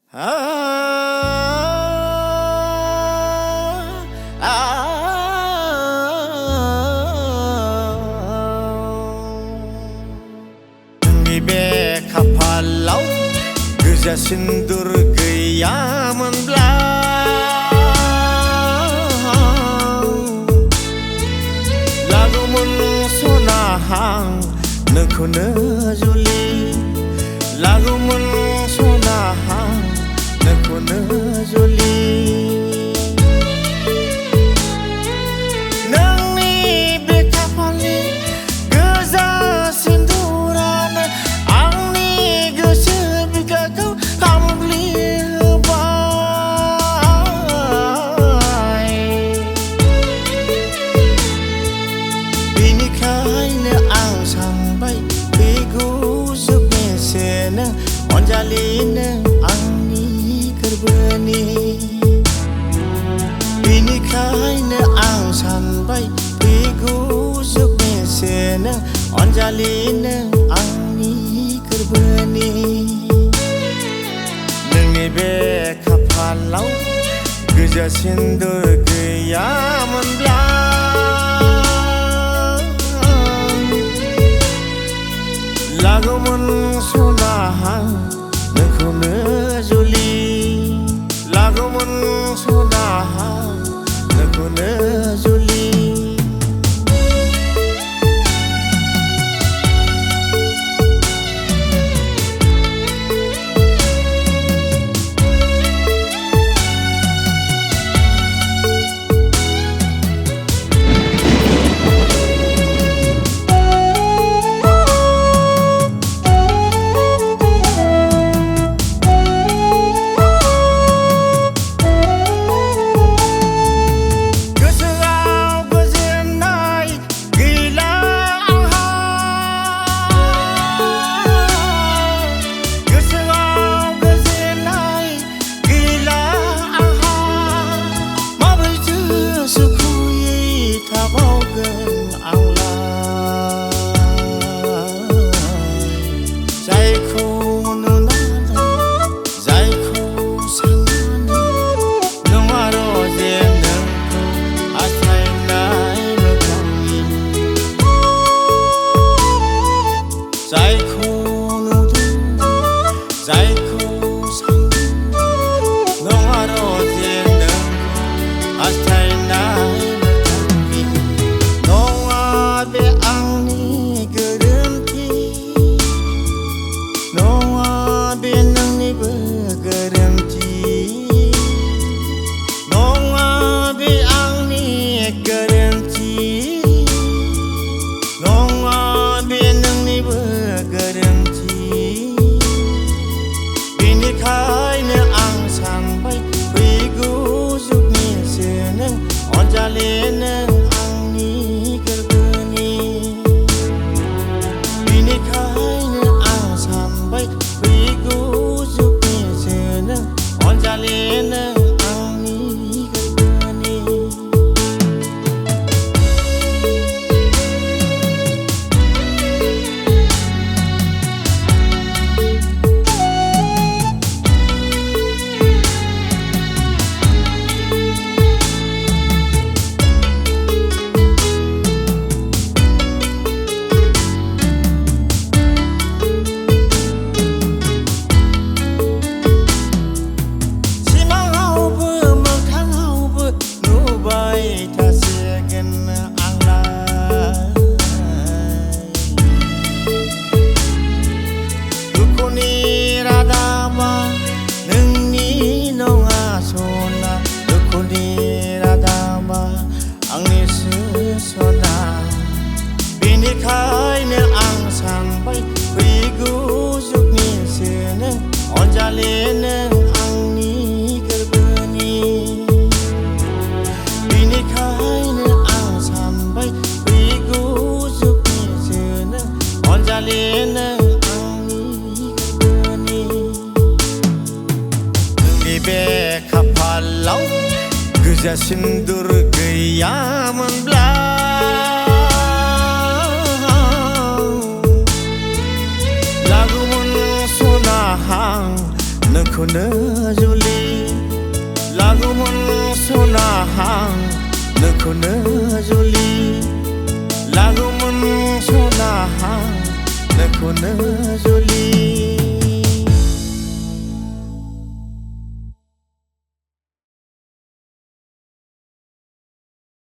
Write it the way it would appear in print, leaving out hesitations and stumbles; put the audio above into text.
Nunggu be kapalau Goja sindur geyamenbla Lagumun sonahang Nekuna juli Lagumun sonahang Nekuna juli Nangni bekapali Goja sinduran Angni goja bigakau Hambli lebai Binikayna ang sampai Begu subesena Onjalina angni kerbeni Binikayna ang sampai Begu subesena Onjalina angni kerbeni Nunggu be kapalau Goja sindur geyamenbla Lagumun sonahang Nekuna juli Lagumun sonahang Nekuna juli Binikayna ang sampai Begu subesena Onjalina angni kerbeni Binikayna ang sampai Begu subesena Onjalina angni kerbeni Binikayna ang sampai Begu subesena Onjalina angni kerbeni Binikayna ang sampai Begu subesena Onjalina angni kerbeni Nunggu be kapalau Goja sindur geyamenbla Lagumun sonahang नोंखौनो जुलि लागौमोन सना हां नोंखौनो जुलि लागौमोन सना हां नोंखौनो जुलि